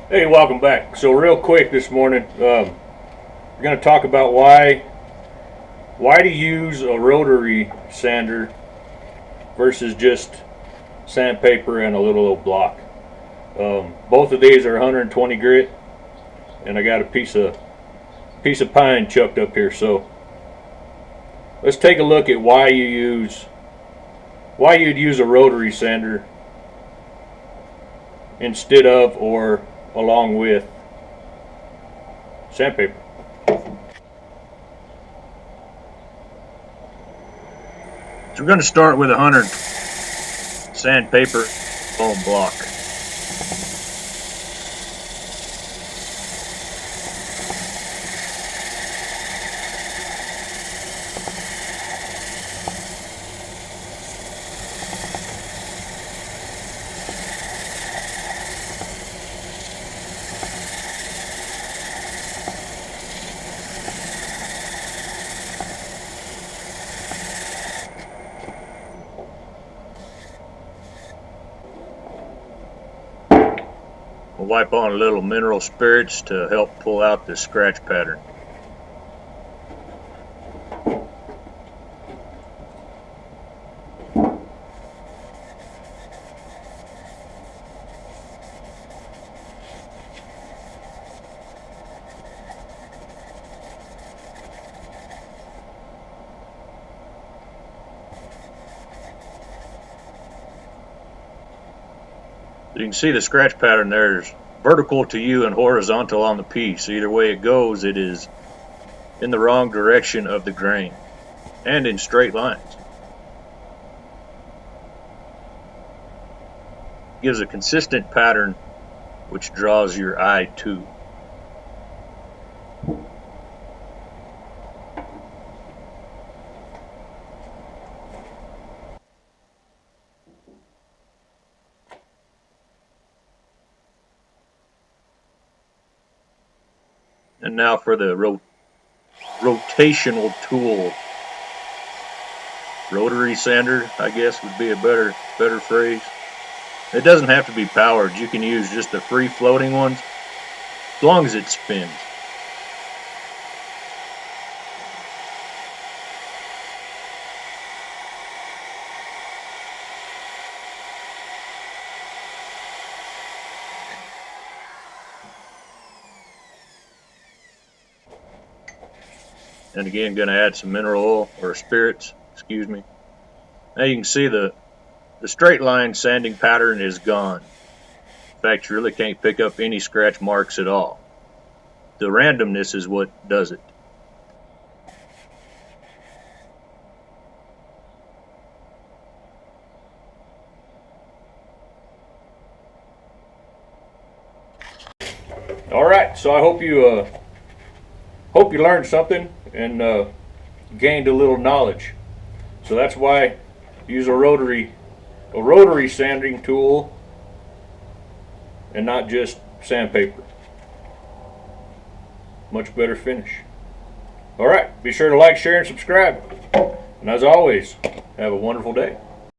Hey, welcome back. So real quick this morning, we're going to talk about why to use a rotary sander versus just sandpaper and a little old block. Both of these are 120 grit, and I got a piece of pine chucked up here. So let's take a look at why you'd use a rotary sander instead of or along with sandpaper. So we're going to start with 100 sandpaper foam block. We'll wipe on a little mineral spirits to help pull out the scratch pattern. You can see the scratch pattern there is vertical to you and horizontal on the piece. Either way it goes, it is in the wrong direction of the grain and in straight lines. It gives a consistent pattern which draws your eye to. And now for the rotational tool. Rotary sander, I guess, would be a better phrase. It doesn't have to be powered. You can use just the free floating ones as long as it spins. And again, going to add some mineral oil or spirits, excuse me. Now you can see the straight line sanding pattern is gone. In fact, you really can't pick up any scratch marks at all. The randomness is what does it. All right, so I hope you learned something and gained a little knowledge. So that's why use a rotary sanding tool and not just sandpaper. Much better finish. All right, be sure to like, share, and subscribe. And as always, have a wonderful day.